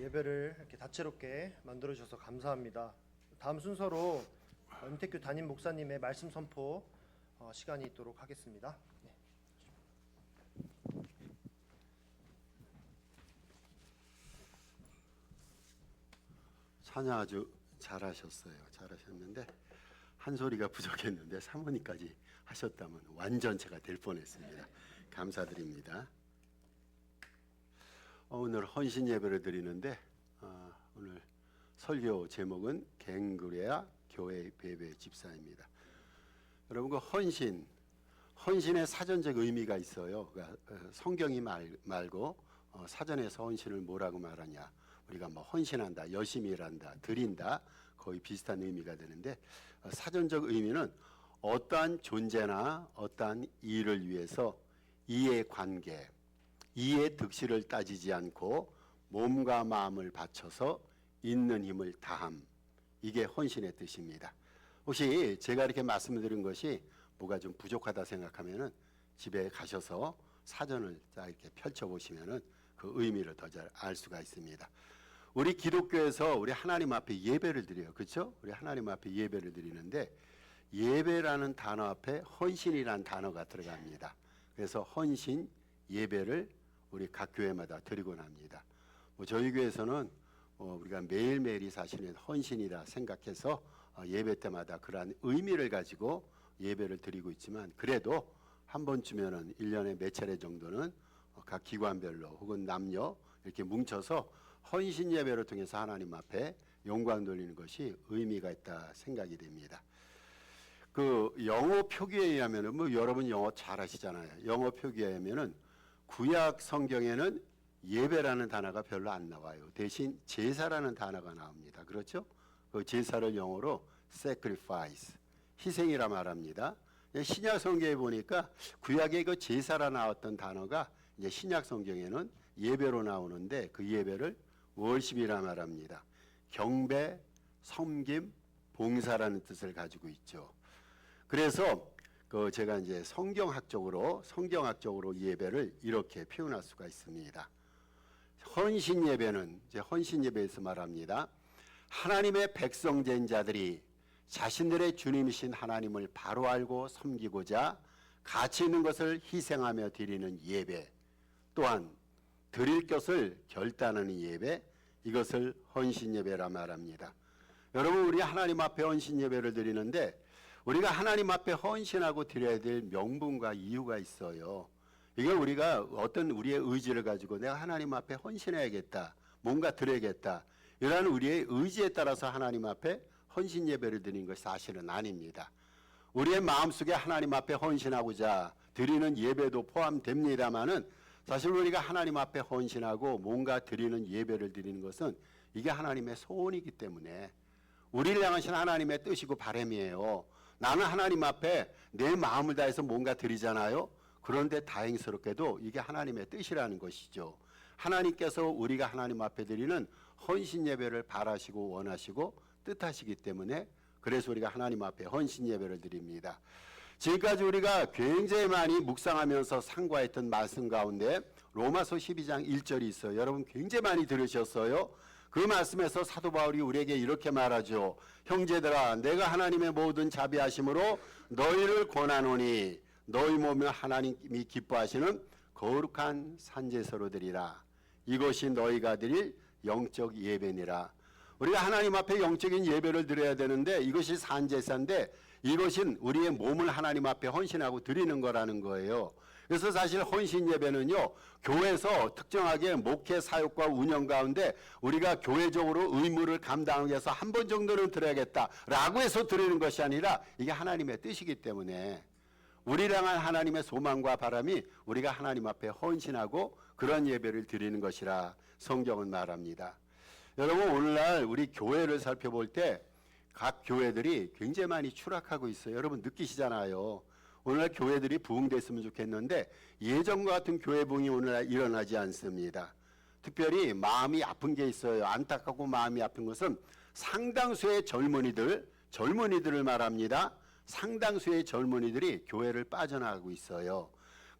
예배를 이렇게 다채롭게 만들어 주셔서 감사합니다. 다음 순서로 임택규 담임 목사님의 말씀 선포 시간이 있도록 하겠습니다. 네. 찬양 아주 잘하셨어요. 잘하셨는데 한 소리가 부족했는데 사모님까지 하셨다면 완전체가 될 뻔했습니다. 감사드립니다. 오늘 헌신 예배를 드리는데 오늘 설교 제목은 갱그레아 교회 베베 집사입니다. 여러분, 그 헌신의 사전적 의미가 있어요. 그러니까 성경이 말고 사전에서 헌신을 뭐라고 말하냐, 우리가 뭐 헌신한다, 열심히 일한다, 드린다, 거의 비슷한 의미가 되는데, 사전적 의미는 어떠한 존재나 어떠한 일을 위해서 이해관계, 이해 득실을 따지지 않고 몸과 마음을 바쳐서 있는 힘을 다함, 이게 헌신의 뜻입니다. 혹시 제가 이렇게 말씀드린 것이 뭐가 좀 부족하다 생각하면은 집에 가셔서 사전을 딱 이렇게 펼쳐보시면은 그 의미를 더 잘 알 수가 있습니다. 우리 기독교에서 우리 하나님 앞에 예배를 드려요. 그렇죠? 우리 하나님 앞에 예배를 드리는데 예배라는 단어 앞에 헌신이라는 단어가 들어갑니다. 그래서 헌신 예배를 우리 각 교회마다 드리곤 합니다. 저희 교회에서는 우리가 매일매일이 사실은 헌신이라 생각해서 예배 때마다 그러한 의미를 가지고 예배를 드리고 있지만, 그래도 한 번쯤에는 1년에 몇 차례 정도는 각 기관별로 혹은 남녀 이렇게 뭉쳐서 헌신 예배를 통해서 하나님 앞에 영광 돌리는 것이 의미가 있다 생각이 됩니다. 그 영어 표기에 의하면은 여러분 영어 잘 하시잖아요. 영어 표기에 의하면은 구약 성경에는 예배라는 단어가 별로 안 나와요. 대신 제사라는 단어가 나옵니다. 그렇죠? 그 제사를 영어로 sacrifice, 희생이라 말합니다. 신약 성경에 보니까 구약의 그 제사라 나왔던 단어가 이제 신약 성경에는 예배로 나오는데, 그 예배를 월십이라 말합니다. 경배, 섬김, 봉사라는 뜻을 가지고 있죠. 그래서 제가 이제 성경학적으로 예배를 이렇게 표현할 수가 있습니다. 헌신 예배는 이제 헌신 예배에서 말합니다. 하나님의 백성된 자들이 자신들의 주님이신 하나님을 바로 알고 섬기고자 가치 있는 것을 희생하며 드리는 예배, 또한 드릴 것을 결단하는 예배, 이것을 헌신 예배라 말합니다. 여러분, 우리 하나님 앞에 헌신 예배를 드리는데 우리가 하나님 앞에 헌신하고 드려야 될 명분과 이유가 있어요. 이게 우리가 어떤 우리의 의지를 가지고 내가 하나님 앞에 헌신해야겠다, 뭔가 드려야겠다, 이러한 우리의 의지에 따라서 하나님 앞에 헌신 예배를 드리는 것이 사실은 아닙니다. 우리의 마음속에 하나님 앞에 헌신하고자 드리는 예배도 포함됩니다마는, 사실 우리가 하나님 앞에 헌신하고 뭔가 드리는 예배를 드리는 것은 이게 하나님의 소원이기 때문에, 우리를 향하신 하나님의 뜻이고 바람이에요. 나는 하나님 앞에 내 마음을 다해서 뭔가 드리잖아요. 그런데 다행스럽게도 이게 하나님의 뜻이라는 것이죠. 하나님께서 우리가 하나님 앞에 드리는 헌신 예배를 바라시고 원하시고 뜻하시기 때문에, 그래서 우리가 하나님 앞에 헌신 예배를 드립니다. 지금까지 우리가 굉장히 많이 묵상하면서 상고했던 말씀 가운데 로마서 12장 1절이 있어요. 여러분 굉장히 많이 들으셨어요. 그 말씀에서 사도 바울이 우리에게 이렇게 말하죠. 형제들아, 내가 하나님의 모든 자비하심으로 너희를 권하노니 너희 몸을 하나님이 기뻐하시는 거룩한 산제사로 드리라. 이것이 너희가 드릴 영적 예배니라. 우리가 하나님 앞에 영적인 예배를 드려야 되는데 이것이 산제사인데, 이것은 우리의 몸을 하나님 앞에 헌신하고 드리는 거라는 거예요. 그래서 사실 헌신 예배는요, 교회에서 특정하게 목회 사역과 운영 가운데 우리가 교회적으로 의무를 감당하기 위해서 한 번 정도는 드려야겠다라고 해서 드리는 것이 아니라, 이게 하나님의 뜻이기 때문에 우리를 향한 하나님의 소망과 바람이 우리가 하나님 앞에 헌신하고 그런 예배를 드리는 것이라 성경은 말합니다. 여러분, 오늘날 우리 교회를 살펴볼 때 각 교회들이 굉장히 많이 추락하고 있어요. 여러분 느끼시잖아요. 오늘날 교회들이 부흥됐으면 좋겠는데 예전과 같은 교회 부흥이 오늘날 일어나지 않습니다. 특별히 마음이 아픈 게 있어요. 안타깝고 마음이 아픈 것은 상당수의 젊은이들을 말합니다. 상당수의 젊은이들이 교회를 빠져나가고 있어요.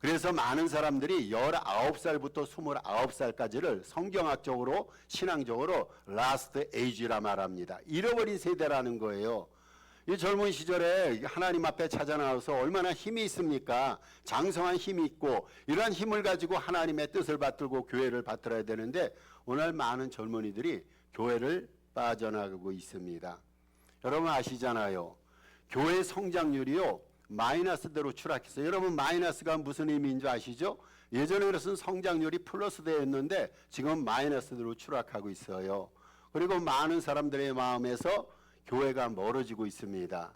그래서 많은 사람들이 19살부터 29살까지를 성경학적으로 신앙적으로 라스트 에이지라 말합니다. 잃어버린 세대라는 거예요. 이 젊은 시절에 하나님 앞에 찾아 나와서 얼마나 힘이 있습니까? 장성한 힘이 있고 이러한 힘을 가지고 하나님의 뜻을 받들고 교회를 받들어야 되는데 오늘 많은 젊은이들이 교회를 빠져나가고 있습니다. 여러분 아시잖아요. 교회 성장률이요 마이너스대로 추락했어요. 여러분 마이너스가 무슨 의미인 줄 아시죠? 예전에 그것은 성장률이 플러스 되었는데 지금 마이너스대로 추락하고 있어요. 그리고 많은 사람들의 마음에서 교회가 멀어지고 있습니다.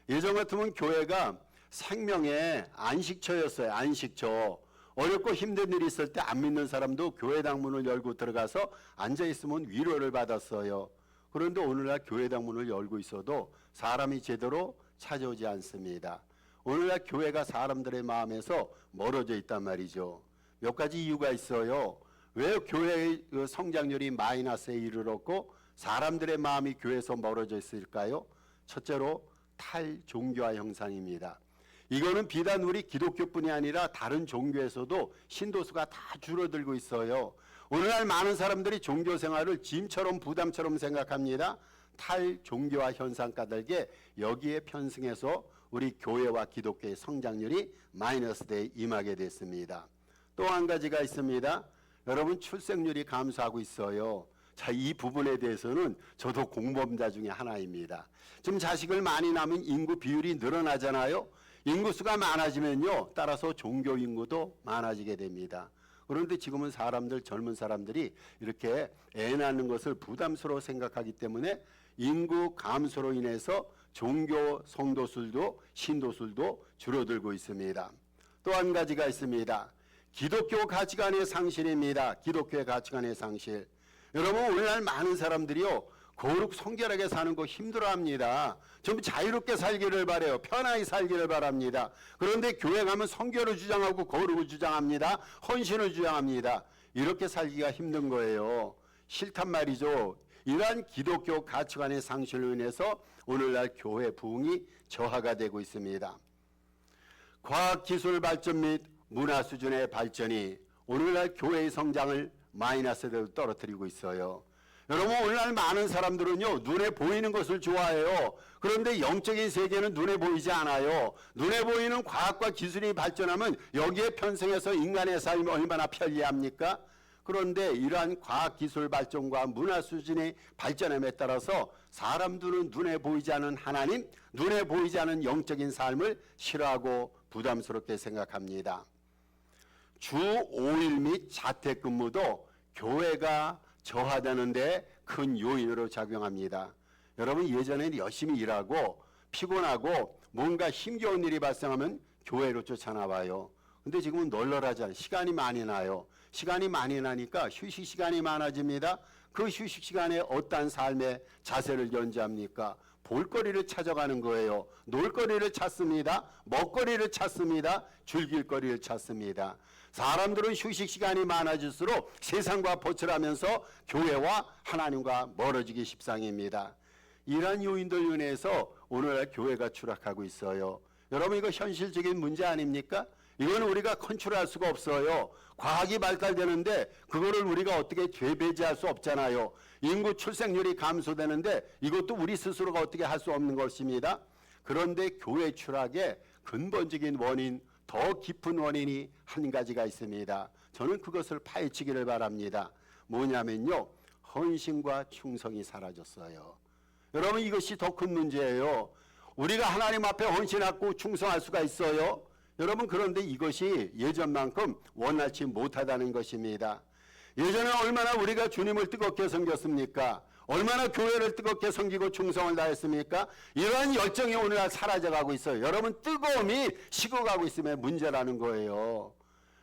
예전 같으면 교회가 생명의 안식처였어요. 안식처. 어렵고 힘든 일이 있을 때 안 믿는 사람도 교회당 문을 열고 들어가서 앉아있으면 위로를 받았어요. 그런데 오늘날 교회당 문을 열고 있어도 사람이 제대로 찾아오지 않습니다. 오늘날 교회가 사람들의 마음에서 멀어져 있단 말이죠. 몇 가지 이유가 있어요. 왜 교회의 성장률이 마이너스에 이르렀고 사람들의 마음이 교회에서 멀어져 있을까요? 첫째로 탈종교화 형상입니다. 이거는 비단 우리 기독교뿐이 아니라 다른 종교에서도 신도수가 다 줄어들고 있어요. 오늘날 많은 사람들이 종교 생활을 짐처럼 부담처럼 생각합니다. 탈종교화 현상 까닭에 여기에 편승해서 우리 교회와 기독교의 성장률이 마이너스대에 임하게 됐습니다. 또 한 가지가 있습니다. 여러분 출생률이 감소하고 있어요. 자, 이 부분에 대해서는 저도 공범자 중에 하나입니다. 지금 자식을 많이 낳으면 인구 비율이 늘어나잖아요. 인구수가 많아지면요, 따라서 종교 인구도 많아지게 됩니다. 그런데 지금은 젊은 사람들이 이렇게 애 낳는 것을 부담스러워 생각하기 때문에 인구 감소로 인해서 종교 성도수도 신도수도 줄어들고 있습니다. 또 한 가지가 있습니다. 기독교 가치관의 상실입니다. 기독교의 가치관의 상실. 여러분 오늘날 많은 사람들이요 거룩 성결하게 사는 거 힘들어합니다. 좀 자유롭게 살기를 바라요. 편하게 살기를 바랍니다. 그런데 교회 가면 성결을 주장하고 거룩을 주장합니다. 헌신을 주장합니다. 이렇게 살기가 힘든 거예요. 싫단 말이죠. 이러한 기독교 가치관의 상실로 인해서 오늘날 교회 부흥이 저하가 되고 있습니다. 과학기술 발전 및 문화 수준의 발전이 오늘날 교회의 성장을 마이너스로 떨어뜨리고 있어요. 여러분 오늘날 많은 사람들은요 눈에 보이는 것을 좋아해요. 그런데 영적인 세계는 눈에 보이지 않아요. 눈에 보이는 과학과 기술이 발전하면 여기에 편승해서 인간의 삶이 얼마나 편리합니까? 그런데 이러한 과학기술 발전과 문화 수준의 발전함에 따라서 사람들은 눈에 보이지 않은 하나님, 눈에 보이지 않은 영적인 삶을 싫어하고 부담스럽게 생각합니다. 주 5일 및 자택근무도 교회가 저하되는 데 큰 요인으로 작용합니다. 여러분 예전에는 열심히 일하고 피곤하고 뭔가 힘겨운 일이 발생하면 교회로 쫓아나와요. 근데 지금은 널널하잖아요. 시간이 많이 나요. 시간이 많이 나니까 휴식 시간이 많아집니다. 그 휴식 시간에 어떠한 삶의 자세를 연주합니까? 볼거리를 찾아가는 거예요. 놀거리를 찾습니다. 먹거리를 찾습니다. 즐길 거리를 찾습니다. 사람들은 휴식 시간이 많아질수록 세상과 보철하면서 교회와 하나님과 멀어지기 십상입니다. 이러한 요인들로 인해서 오늘날 교회가 추락하고 있어요. 여러분 이거 현실적인 문제 아닙니까? 이거는 우리가 컨트롤할 수가 없어요. 과학이 발달되는데 그거를 우리가 어떻게 배제할 수 없잖아요. 인구 출생률이 감소되는데 이것도 우리 스스로가 어떻게 할 수 없는 것입니다. 그런데 교회 추락의 근본적인 원인, 더 깊은 원인이 한 가지가 있습니다. 저는 그것을 파헤치기를 바랍니다. 뭐냐면요, 헌신과 충성이 사라졌어요. 여러분 이것이 더 큰 문제예요. 우리가 하나님 앞에 헌신하고 충성할 수가 있어요. 여러분 그런데 이것이 예전만큼 원활치 못하다는 것입니다. 예전에 얼마나 우리가 주님을 뜨겁게 섬겼습니까? 얼마나 교회를 뜨겁게 섬기고 충성을 다했습니까? 이러한 열정이 오늘날 사라져가고 있어요. 여러분 뜨거움이 식어가고 있음에 문제라는 거예요.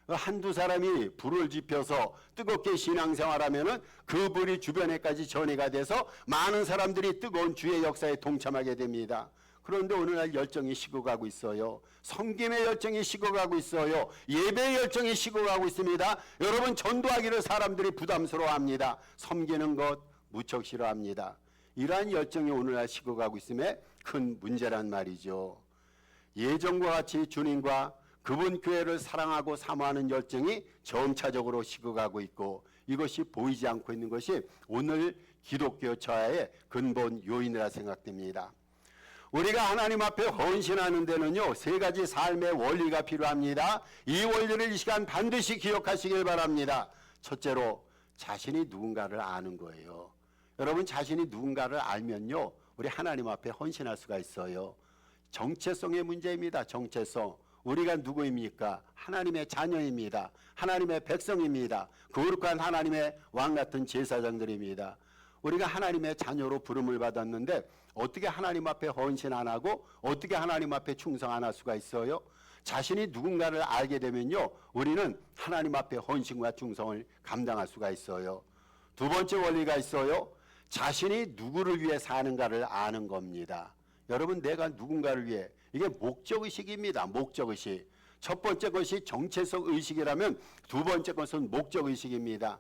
한두 사람이 불을 지펴서 뜨겁게 신앙생활하면은 그 불이 주변에까지 전이가 돼서 많은 사람들이 뜨거운 주의 역사에 동참하게 됩니다. 그런데 오늘날 열정이 식어가고 있어요. 섬김의 열정이 식어가고 있어요. 예배의 열정이 식어가고 있습니다. 여러분 전도하기를 사람들이 부담스러워합니다. 섬기는 것 무척 싫어합니다. 이러한 열정이 오늘날 식어가고 있음에 큰 문제란 말이죠. 예전과 같이 주님과 그분 교회를 사랑하고 사모하는 열정이 점차적으로 식어가고 있고, 이것이 보이지 않고 있는 것이 오늘 기독교 저하의 근본 요인이라 생각됩니다. 우리가 하나님 앞에 헌신하는 데는요, 세 가지 삶의 원리가 필요합니다. 이 원리를 이 시간 반드시 기억하시길 바랍니다. 첫째로 자신이 누군가를 아는 거예요. 여러분, 자신이 누군가를 알면요, 우리 하나님 앞에 헌신할 수가 있어요. 정체성의 문제입니다. 정체성. 우리가 누구입니까? 하나님의 자녀입니다. 하나님의 백성입니다. 거룩한 하나님의 왕 같은 제사장들입니다. 우리가 하나님의 자녀로 부름을 받았는데 어떻게 하나님 앞에 헌신 안 하고 어떻게 하나님 앞에 충성 안 할 수가 있어요? 자신이 누군가를 알게 되면요, 우리는 하나님 앞에 헌신과 충성을 감당할 수가 있어요. 두 번째 원리가 있어요. 자신이 누구를 위해 사는가를 아는 겁니다. 여러분, 내가 누군가를 위해, 이게 목적의식입니다. 목적의식. 첫 번째 것이 정체성 의식이라면 두 번째 것은 목적의식입니다.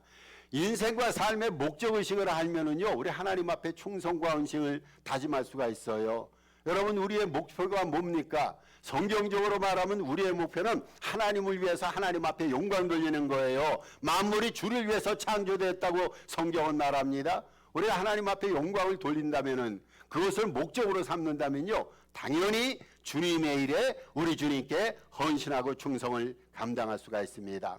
인생과 삶의 목적의식을 알면은요, 우리 하나님 앞에 충성과 헌신을 다짐할 수가 있어요. 여러분, 우리의 목표가 뭡니까? 성경적으로 말하면 우리의 목표는 하나님을 위해서 하나님 앞에 영광 돌리는 거예요. 만물이 주를 위해서 창조됐다고 성경은 말합니다. 우리가 하나님 앞에 영광을 돌린다면은, 그것을 목적으로 삼는다면요, 당연히 주님의 일에 우리 주님께 헌신하고 충성을 감당할 수가 있습니다.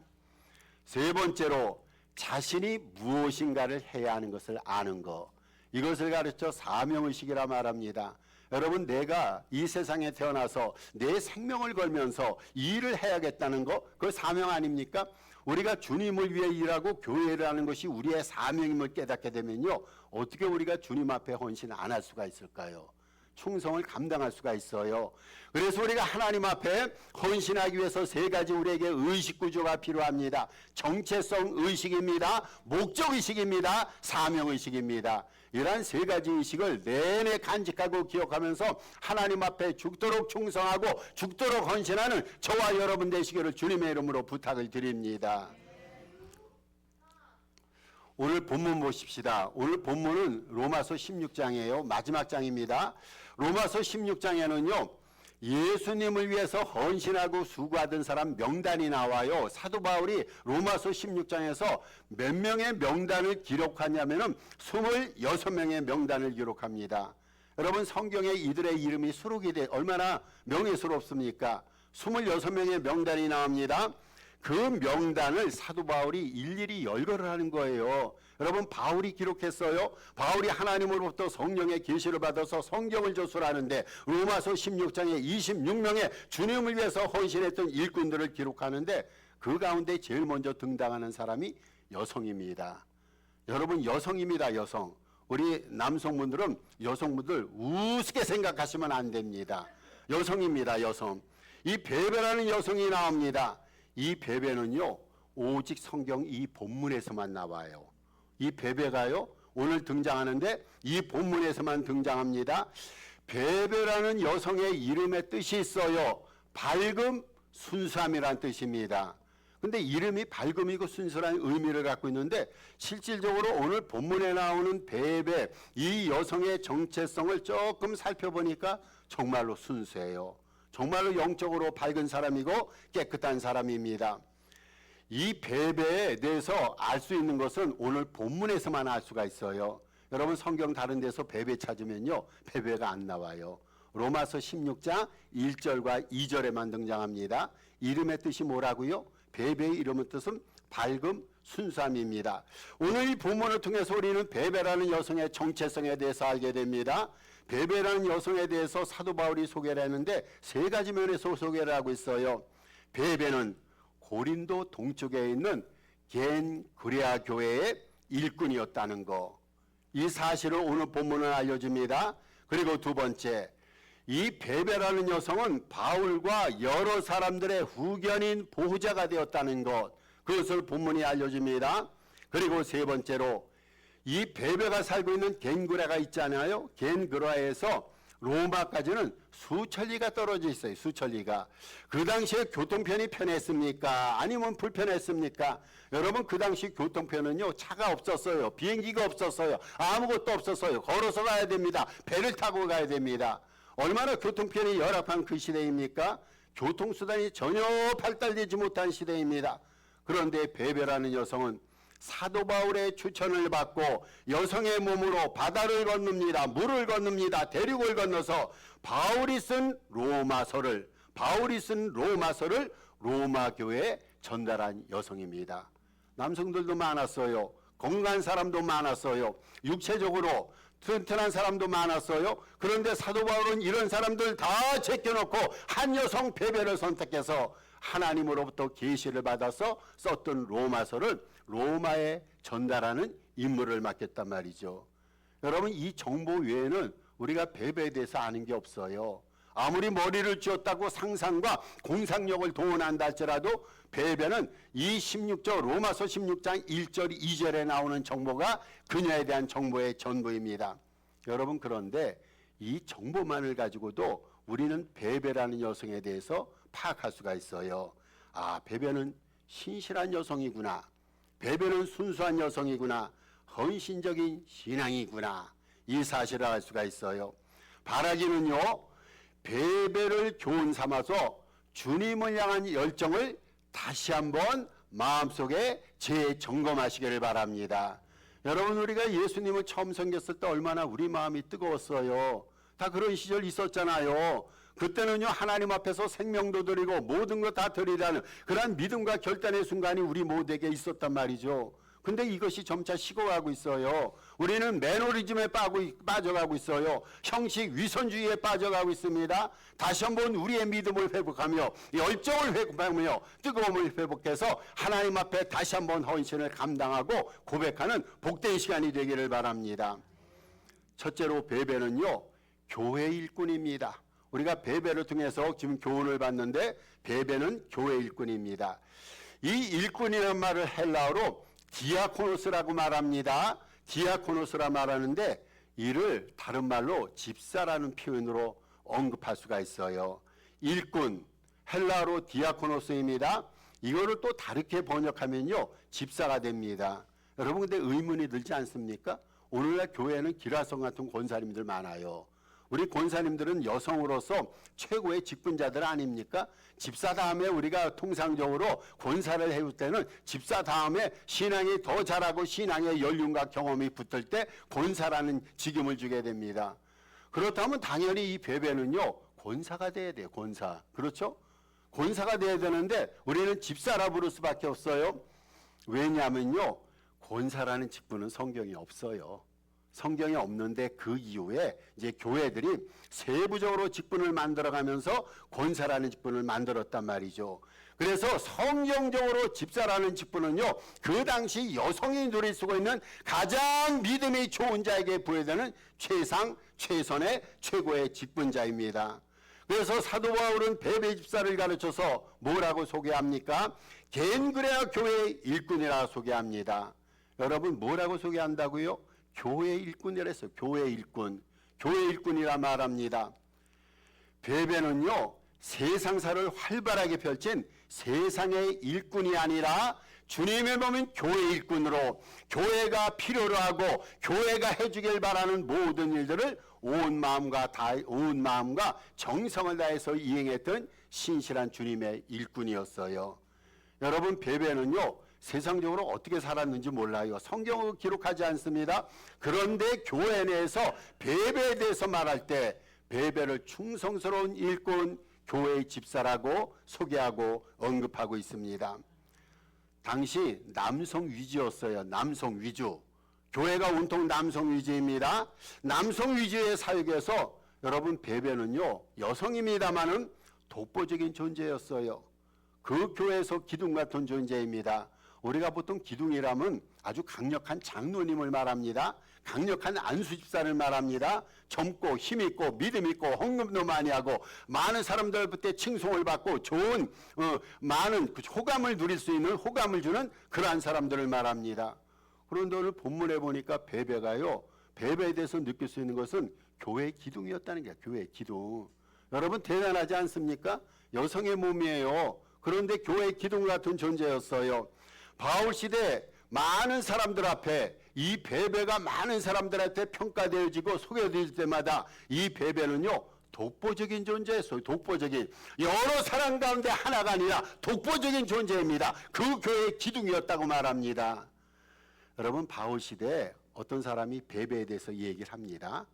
세 번째로 자신이 무엇인가를 해야 하는 것을 아는 것. 이것을 가르쳐 사명의식이라 말합니다. 여러분, 내가 이 세상에 태어나서 내 생명을 걸면서 이 일을 해야겠다는 거, 그거 사명 아닙니까? 우리가 주님을 위해 일하고 교회를 하는 것이 우리의 사명임을 깨닫게 되면요, 어떻게 우리가 주님 앞에 헌신 안 할 수가 있을까요? 충성을 감당할 수가 있어요. 그래서 우리가 하나님 앞에 헌신하기 위해서 세 가지 우리에게 의식 구조가 필요합니다. 정체성 의식입니다. 목적 의식입니다. 사명 의식입니다. 이러한 세 가지 의식을 내내 간직하고 기억하면서 하나님 앞에 죽도록 충성하고 죽도록 헌신하는 저와 여러분 되시기를 주님의 이름으로 부탁을 드립니다. 오늘 본문 보십시다. 오늘 본문은 로마서 16장이에요. 마지막 장입니다. 로마서 16장에는요, 예수님을 위해서 헌신하고 수고하던 사람 명단이 나와요. 사도 바울이 로마서 16장에서 몇 명의 명단을 기록하냐면은 26명의 명단을 기록합니다. 여러분, 성경에 이들의 이름이 수록이 돼 얼마나 명예스럽습니까? 26명의 명단이 나옵니다. 그 명단을 사도 바울이 일일이 열거를 하는 거예요. 여러분, 바울이 기록했어요. 바울이 하나님으로부터 성령의 계시를 받아서 성경을 저술하는데 로마서 16장에 26명의 주님을 위해서 헌신했던 일꾼들을 기록하는데 그 가운데 제일 먼저 등장하는 사람이 여성입니다. 여러분, 여성입니다. 여성. 우리 남성분들은 여성분들 우습게 생각하시면 안 됩니다. 여성입니다. 여성. 이 베베라는 여성이 나옵니다. 이 베베는요, 오직 성경 이 본문에서만 나와요. 이 베베가요, 오늘 등장하는데 이 본문에서만 등장합니다. 베베라는 여성의 이름의 뜻이 있어요. 밝음, 순수함이란 뜻입니다. 근데 이름이 밝음이고 순수한 의미를 갖고 있는데 실질적으로 오늘 본문에 나오는 베베, 이 여성의 정체성을 조금 살펴보니까 정말로 순수해요. 정말로 영적으로 밝은 사람이고 깨끗한 사람입니다. 이 베베에 대해서 알 수 있는 것은 오늘 본문에서만 알 수가 있어요. 여러분, 성경 다른 데서 베베 찾으면요, 베베가 안 나와요. 로마서 16장 1절과 2절에만 등장합니다. 이름의 뜻이 뭐라고요? 베베의 이름의 뜻은 밝음, 순수함입니다. 오늘 이 본문을 통해서 우리는 베베라는 여성의 정체성에 대해서 알게 됩니다. 베베라는 여성에 대해서 사도 바울이 소개를 했는데 세 가지 면에서 소개를 하고 있어요. 베베는 고린도 동쪽에 있는 겐그레아 교회의 일꾼이었다는 거. 이 사실을 오늘 본문은 알려줍니다. 그리고 두 번째, 이 베베라는 여성은 바울과 여러 사람들의 후견인 보호자가 되었다는 것. 그것을 본문이 알려줍니다. 그리고 세 번째로, 이 베베가 살고 있는 겐그레아가 있잖아요. 겐그레아에서 로마까지는 수천리가 떨어져 있어요. 수천리가. 그 당시에 교통편이 편했습니까? 아니면 불편했습니까? 여러분, 그 당시 교통편은요, 차가 없었어요. 비행기가 없었어요. 아무것도 없었어요. 걸어서 가야 됩니다. 배를 타고 가야 됩니다. 얼마나 교통편이 열악한 그 시대입니까? 교통수단이 전혀 발달되지 못한 시대입니다. 그런데 베베라는 여성은 사도 바울의 추천을 받고 여성의 몸으로 바다를 건넙니다. 물을 건넙니다. 대륙을 건너서 바울이 쓴 로마서를 로마 교회에 전달한 여성입니다. 남성들도 많았어요. 건강한 사람도 많았어요. 육체적으로 튼튼한 사람도 많았어요. 그런데 사도 바울은 이런 사람들 다 제껴놓고 한 여성 베베를 선택해서 하나님으로부터 계시를 받아서 썼던 로마서를 로마에 전달하는 임무를 맡겼단 말이죠. 여러분, 이 정보 외에는 우리가 베베에 대해서 아는 게 없어요. 아무리 머리를 쥐었다고 상상과 공상력을 동원한다 할지라도 베베는 이 16절 로마서 16장 1절 2절에 나오는 정보가 그녀에 대한 정보의 전부입니다. 여러분, 그런데 이 정보만을 가지고도 우리는 베베라는 여성에 대해서 파악할 수가 있어요. 아, 베베는 신실한 여성이구나. 베베는 순수한 여성이구나. 헌신적인 신앙이구나. 이 사실을 알 수가 있어요. 바라기는요, 베베를 교훈 삼아서 주님을 향한 열정을 다시 한번 마음속에 재점검하시기를 바랍니다. 여러분, 우리가 예수님을 처음 섬겼을 때 얼마나 우리 마음이 뜨거웠어요. 다 그런 시절 있었잖아요. 그때는요, 하나님 앞에서 생명도 드리고 모든 것 다 드리라는 그런 믿음과 결단의 순간이 우리 모두에게 있었단 말이죠. 근데 이것이 점차 식어가고 있어요. 우리는 매너리즘에 빠져가고 있어요. 형식 위선주의에 빠져가고 있습니다. 다시 한번 우리의 믿음을 회복하며 열정을 회복하며 뜨거움을 회복해서 하나님 앞에 다시 한번 헌신을 감당하고 고백하는 복된 시간이 되기를 바랍니다. 첫째로 베베는요, 교회 일꾼입니다. 우리가 베베를 통해서 지금 교훈을 받는데 베베는 교회 일꾼입니다. 이 일꾼이라는 말을 헬라어로 디아코노스라고 말합니다. 디아코노스라 말하는데 이를 다른 말로 집사라는 표현으로 언급할 수가 있어요. 일꾼, 헬라어로 디아코노스입니다. 이거를 또 다르게 번역하면요, 집사가 됩니다. 여러분, 근데 의문이 들지 않습니까? 오늘날 교회에는 기라성 같은 권사님들 많아요. 우리 권사님들은 여성으로서 최고의 직분자들 아닙니까? 집사 다음에 우리가 통상적으로 권사를 해올 때는 집사 다음에 신앙이 더 잘하고 신앙의 연륜과 경험이 붙을 때 권사라는 직임을 주게 됩니다. 그렇다면 당연히 이 베베는요, 권사가 돼야 돼요. 권사. 그렇죠? 권사가 돼야 되는데 우리는 집사라 부를 수밖에 없어요. 왜냐하면요, 권사라는 직분은 성경에 없어요. 성경에 없는데 그 이후에 이제 교회들이 세부적으로 직분을 만들어가면서 권사라는 직분을 만들었단 말이죠. 그래서 성경적으로 집사라는 직분은요, 그 당시 여성이 누릴 수 있는 가장 믿음이 좋은 자에게 부여되는 최선의 최고의 직분자입니다. 그래서 사도 바울은 베베 집사를 가르쳐서 뭐라고 소개합니까? 겐그레아 교회의 일꾼이라 소개합니다. 여러분, 뭐라고 소개한다고요? 교회 일꾼이라 했어요. 교회 일꾼. 교회 일꾼이라 말합니다. 베베는요, 세상사를 활발하게 펼친 세상의 일꾼이 아니라 주님의 몸인 교회 일꾼으로 교회가 필요로 하고 교회가 해주길 바라는 모든 일들을 온 마음과 정성을 다해서 이행했던 신실한 주님의 일꾼이었어요. 여러분, 베베는요, 세상적으로 어떻게 살았는지 몰라요. 성경을 기록하지 않습니다. 그런데 교회 내에서 베베에 대해서 말할 때 베베를 충성스러운 일꾼, 교회의 집사라고 소개하고 언급하고 있습니다. 당시 남성 위주였어요. 남성 위주. 교회가 온통 남성 위주입니다. 남성 위주의 사역에서 여러분, 베베는요, 여성입니다마는 독보적인 존재였어요. 그 교회에서 기둥 같은 존재입니다. 우리가 보통 기둥이라면 아주 강력한 장로님을 말합니다. 강력한 안수집사를 말합니다. 젊고 힘있고 믿음있고 헌금도 많이 하고 많은 사람들한테 칭송을 받고 좋은 많은 호감을 누릴 수 있는 호감을 주는 그러한 사람들을 말합니다. 그런데 오늘 본문에 보니까 베베가요, 베베에 대해서 느낄 수 있는 것은 교회의 기둥이었다는 게 교회의 기둥. 여러분, 대단하지 않습니까? 여성의 몸이에요. 그런데 교회의 기둥 같은 존재였어요. 바울 시대 많은 사람들 앞에 이 베베가 많은 사람들한테 평가되어지고 소개될 때마다 이 베베는요, 독보적인 존재였어요. 독보적인 여러 사람 가운데 하나가 아니라 독보적인 존재입니다. 그 교회의 기둥이었다고 말합니다. 여러분 바울 시대에 어떤 사람이 베베에 대해서 얘기를 합니다.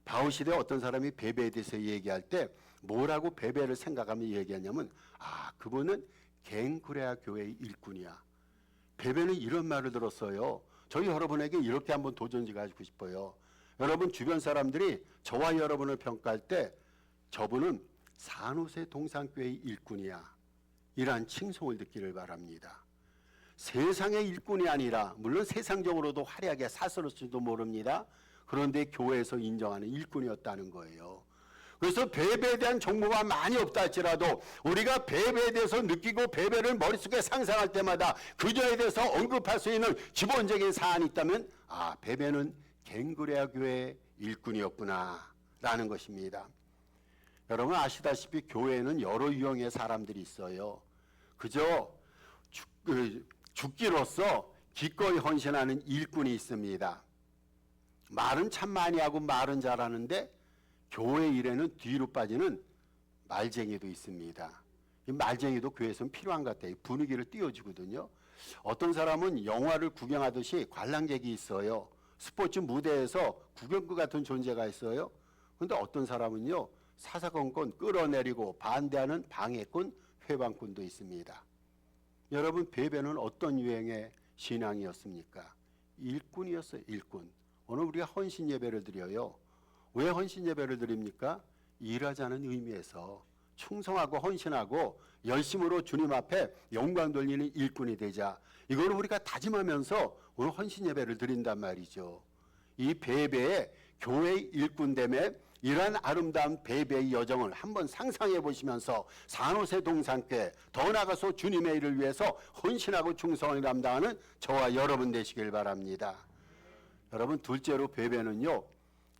바울 시대에 어떤 사람이 베베에 대해서 얘기할 때 뭐라고 베베를 생각하며 얘기하냐면 그분은 갱구레아 교회의 일꾼이야. 베베는 이런 말을 들었어요. 저희 여러분에게 이렇게 한번 도전지 가지고 싶어요. 여러분 주변 사람들이 저와 여러분을 평가할 때 저분은 산호세 동산교회의 일꾼이야. 이러한 칭송을 듣기를 바랍니다. 세상의 일꾼이 아니라 물론 세상적으로도 화려하게 사설일지도 모릅니다. 그런데 교회에서 인정하는 일꾼이었다는 거예요. 그래서 베베에 대한 정보가 많이 없다 할지라도 우리가 베베에 대해서 느끼고 베베를 머릿속에 상상할 때마다 그녀에 대해서 언급할 수 있는 기본적인 사안이 있다면 베베는 갱그레아 교회의 일꾼이었구나 라는 것입니다. 여러분 아시다시피 교회에는 여러 유형의 사람들이 있어요. 그저 죽기로서 기꺼이 헌신하는 일꾼이 있습니다. 말은 참 많이 하고 말은 잘하는데 교회 일에는 뒤로 빠지는 말쟁이도 있습니다. 이 말쟁이도 교회에서는 필요한 것 같아요. 분위기를 띄워주거든요. 어떤 사람은 영화를 구경하듯이 관람객이 있어요. 스포츠 무대에서 구경꾼 같은 존재가 있어요. 그런데 어떤 사람은요 사사건건 끌어내리고 반대하는 방해꾼, 회방꾼도 있습니다. 여러분 베베는 어떤 유행의 신앙이었습니까? 일꾼이었어요. 일꾼. 오늘 우리가 헌신 예배를 드려요. 왜 헌신 예배를 드립니까? 일하자는 의미에서 충성하고 헌신하고 열심으로 주님 앞에 영광 돌리는 일꾼이 되자. 이걸 우리가 다짐하면서 오늘 헌신 예배를 드린단 말이죠. 이 베베의 교회의 일꾼됨에 이러한 아름다운 베베의 여정을 한번 상상해 보시면서 산호세 동산교회 더 나아가서 주님의 일을 위해서 헌신하고 충성을 감당하는 저와 여러분 되시길 바랍니다. 여러분 둘째로 베베는요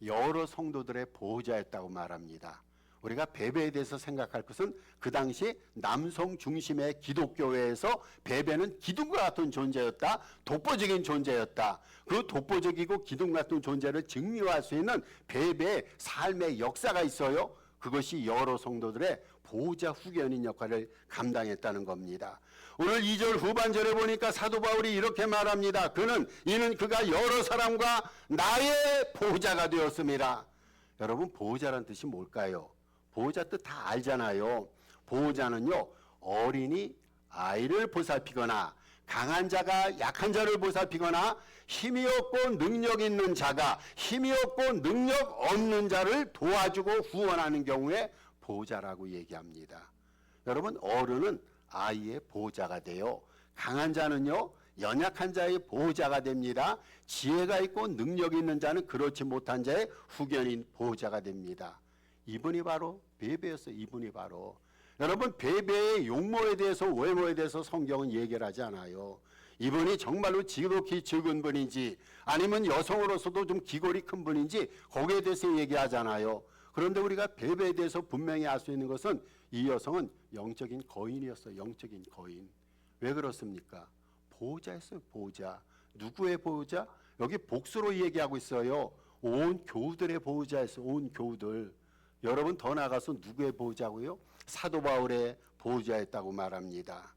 여러 성도들의 보호자였다고 말합니다. 우리가 베베에 대해서 생각할 것은 그 당시 남성 중심의 기독교회에서 베베는 기둥과 같은 존재였다. 독보적인 존재였다. 그 독보적이고 기둥 같은 존재를 증명할 수 있는 베베의 삶의 역사가 있어요. 그것이 여러 성도들의 보호자 후견인 역할을 감당했다는 겁니다. 오늘 2절 후반절에 보니까 사도 바울이 이렇게 말합니다. 이는 그가 여러 사람과 나의 보호자가 되었습니다. 여러분 보호자란 뜻이 뭘까요? 보호자 뜻 다 알잖아요. 보호자는요 어린이 아이를 보살피거나 강한 자가 약한 자를 보살피거나 힘이 없고 능력 있는 자가 힘이 없고 능력 없는 자를 도와주고 후원하는 경우에 보호자라고 얘기합니다. 여러분 어른은 아이의 보호자가 돼요. 강한 자는요 연약한 자의 보호자가 됩니다. 지혜가 있고 능력이 있는 자는 그렇지 못한 자의 후견인 보호자가 됩니다. 이분이 바로 베베였어요. 이분이 바로. 여러분 베베의 용모에 대해서 외모에 대해서 성경은 얘기를 하지 않아요. 이분이 정말로 지극히 적은 분인지 아니면 여성으로서도 좀 기골이 큰 분인지 거기에 대해서 얘기하잖아요. 그런데 우리가 베베에 대해서 분명히 알 수 있는 것은 이 여성은 영적인 거인이었어요. 영적인 거인. 왜 그렇습니까? 보호자였어요. 보호자. 누구의 보호자? 여기 복수로 얘기하고 있어요. 온 교우들의 보호자였어요. 온 교우들. 여러분 더 나아가서 누구의 보호자고요? 사도 바울의 보호자였다고 말합니다.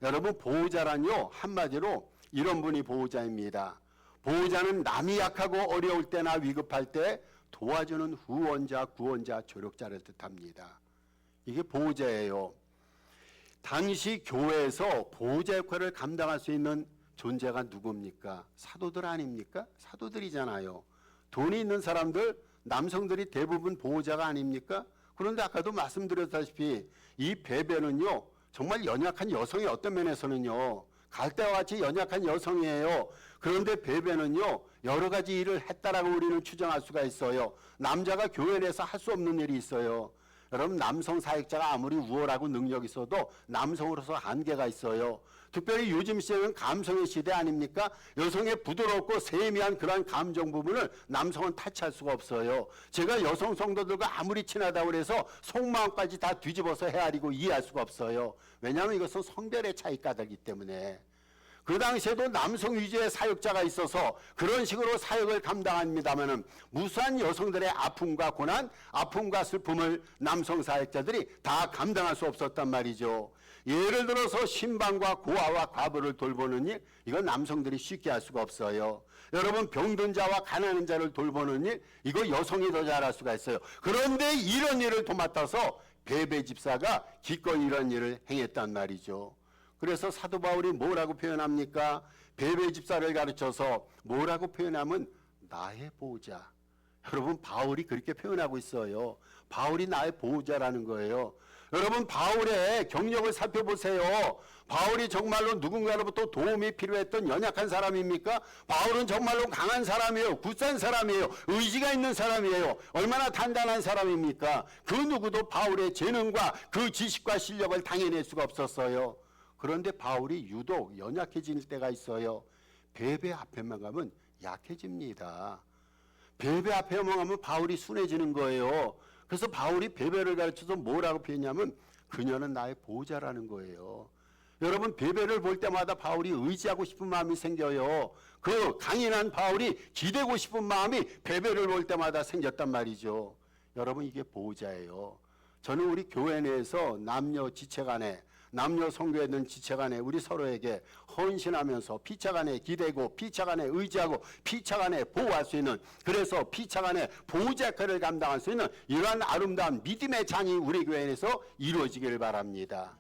여러분 보호자란요 한마디로 이런 분이 보호자입니다. 보호자는 남이 약하고 어려울 때나 위급할 때 도와주는 후원자, 구원자, 조력자를 뜻합니다. 이게 보호자예요. 당시 교회에서 보호자 역할을 감당할 수 있는 존재가 누굽니까? 사도들 아닙니까? 사도들이잖아요. 돈이 있는 사람들, 남성들이 대부분 보호자가 아닙니까? 그런데 아까도 말씀드렸다시피 이 베베는요 정말 연약한 여성의 어떤 면에서는요 갈대와 같이 연약한 여성이에요. 그런데 베베는요 여러 가지 일을 했다라고 우리는 추정할 수가 있어요. 남자가 교회 내에서 할 수 없는 일이 있어요. 여러분 남성 사역자가 아무리 우월하고 능력이 있어도 남성으로서 한계가 있어요. 특별히 요즘 시대는 감성의 시대 아닙니까? 여성의 부드럽고 세미한 그러한 감정 부분을 남성은 타치할 수가 없어요. 제가 여성 성도들과 아무리 친하다고 해서 속마음까지 다 뒤집어서 헤아리고 이해할 수가 없어요. 왜냐하면 이것은 성별의 차이가 되기 때문에. 그 당시에도 남성 위주의 사역자가 있어서 그런 식으로 사역을 감당합니다마는 무수한 여성들의 아픔과 고난, 아픔과 슬픔을 남성 사역자들이 다 감당할 수 없었단 말이죠. 예를 들어서 신방과 고아와 과부를 돌보는 일, 이건 남성들이 쉽게 할 수가 없어요. 여러분, 병든 자와 가난한 자를 돌보는 일, 이거 여성이 더 잘할 수가 있어요. 그런데 이런 일을 도맡아서 베베 집사가 기꺼이 이런 일을 행했단 말이죠. 그래서 사도 바울이 뭐라고 표현합니까? 베베 집사를 가르쳐서 뭐라고 표현하면 나의 보호자. 여러분, 바울이 그렇게 표현하고 있어요. 바울이 나의 보호자라는 거예요. 여러분, 바울의 경력을 살펴보세요. 바울이 정말로 누군가로부터 도움이 필요했던 연약한 사람입니까? 바울은 정말로 강한 사람이에요. 굳센 사람이에요. 의지가 있는 사람이에요. 얼마나 단단한 사람입니까? 그 누구도 바울의 재능과 그 지식과 실력을 당해낼 수가 없었어요. 그런데 바울이 유독 연약해질 때가 있어요. 베베 앞에만 가면 약해집니다. 베베 앞에만 가면 바울이 순해지는 거예요. 그래서 바울이 베베를 가르쳐서 뭐라고 표현하냐면 그녀는 나의 보호자라는 거예요. 여러분, 베베를 볼 때마다 바울이 의지하고 싶은 마음이 생겨요. 그 강인한 바울이 기대고 싶은 마음이 베베를 볼 때마다 생겼단 말이죠. 여러분, 이게 보호자예요. 저는 우리 교회 내에서 남녀 지체간에, 남녀 성도에 있는 지체간에 우리 서로에게 헌신하면서 피차간에 기대고 피차간에 의지하고 피차간에 보호할 수 있는, 그래서 피차간에 보호자 역할을 감당할 수 있는 이러한 아름다운 믿음의 장이 우리 교회 내에서 이루어지기를 바랍니다.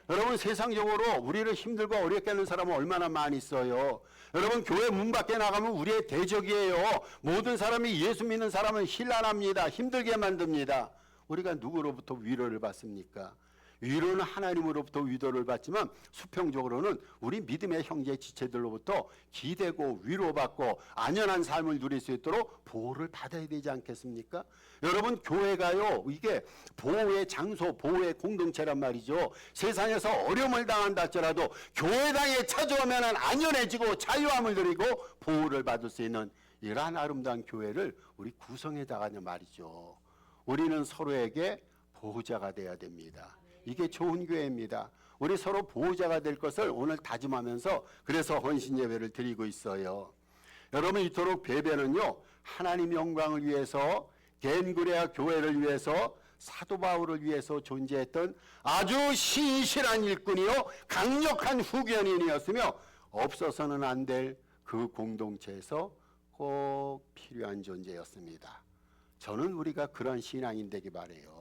여러분, 세상적으로 우리를 힘들고 어렵게 하는 사람은 얼마나 많이 있어요. 여러분, 교회 문 밖에 나가면 우리의 대적이에요. 모든 사람이 예수 믿는 사람은 힐난합니다. 힘들게 만듭니다. 우리가 누구로부터 위로를 받습니까? 위로는 하나님으로부터 위로를 받지만 수평적으로는 우리 믿음의 형제 지체들로부터 기대고 위로받고 안전한 삶을 누릴 수 있도록 보호를 받아야 되지 않겠습니까? 여러분, 교회가요, 이게 보호의 장소, 보호의 공동체란 말이죠. 세상에서 어려움을 당한다 할지라도 교회당에 찾아오면 안전해지고 자유함을 누리고 보호를 받을 수 있는 이러한 아름다운 교회를 우리 구성해 나가는 말이죠. 우리는 서로에게 보호자가 돼야 됩니다. 이게 좋은 교회입니다. 우리 서로 보호자가 될 것을 오늘 다짐하면서 그래서 헌신 예배를 드리고 있어요. 여러분, 이토록 베베는요, 하나님 영광을 위해서, 겐그레아 교회를 위해서, 사도 바울을 위해서 존재했던 아주 신실한 일꾼이요, 강력한 후견인이었으며 없어서는 안 될 그 공동체에서 꼭 필요한 존재였습니다. 저는 우리가 그런 신앙인 되기 바라요.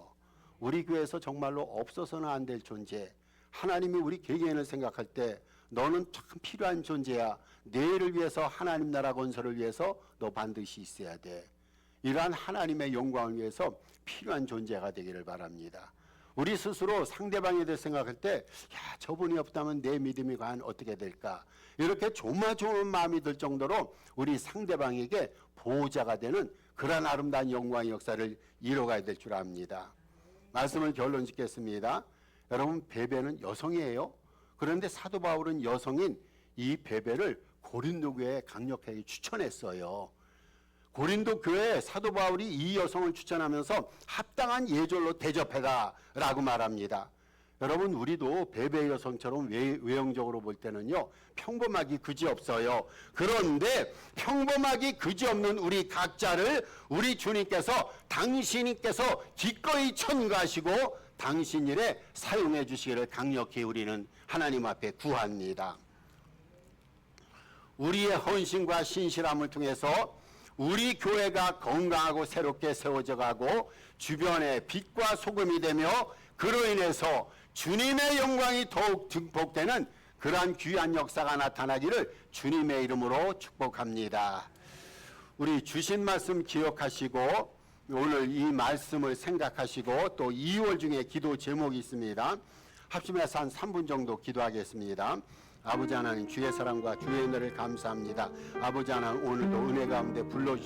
우리 교회에서 정말로 없어서는 안 될 존재, 하나님이 우리 개개인을 생각할 때 너는 참 필요한 존재야. 내일을 위해서, 하나님 나라 건설을 위해서 너 반드시 있어야 돼. 이러한 하나님의 영광을 위해서 필요한 존재가 되기를 바랍니다. 우리 스스로 상대방에 대해 생각할 때, 야, 저분이 없다면 내 믿음이 과연 어떻게 될까? 이렇게 조마조마한 마음이 들 정도로 우리 상대방에게 보호자가 되는 그런 아름다운 영광의 역사를 이뤄가야 될 줄 압니다. 말씀을 결론 짓겠습니다. 여러분, 베베는 여성이에요. 그런데 사도 바울은 여성인 이 베베를 고린도 교회에 강력하게 추천했어요. 고린도 교회에 사도 바울이 이 여성을 추천하면서 합당한 예절로 대접해라라고 말합니다. 여러분, 우리도 베베 여성처럼 외형적으로 볼 때는요, 평범하기 그지없어요. 그런데 평범하기 그지없는 우리 각자를 우리 주님께서, 당신께서 기꺼이 천거하시고 당신 일에 사용해 주시기를 강력히 우리는 하나님 앞에 구합니다. 우리의 헌신과 신실함을 통해서 우리 교회가 건강하고 새롭게 세워져 가고 주변의 빛과 소금이 되며 그로 인해서 주님의 영광이 더욱 증폭되는 그러한 귀한 역사가 나타나기를 주님의 이름으로 축복합니다. 우리 주신 말씀 기억하시고 오늘 이 말씀을 생각하시고 또 2월 중에 기도 제목이 있습니다. 합심해서 한 3분 정도 기도하겠습니다. 아버지 하나님, 주의 사랑과 주의 은혜를 감사합니다. 아버지 하나님, 오늘도 은혜 가운데 불러주시고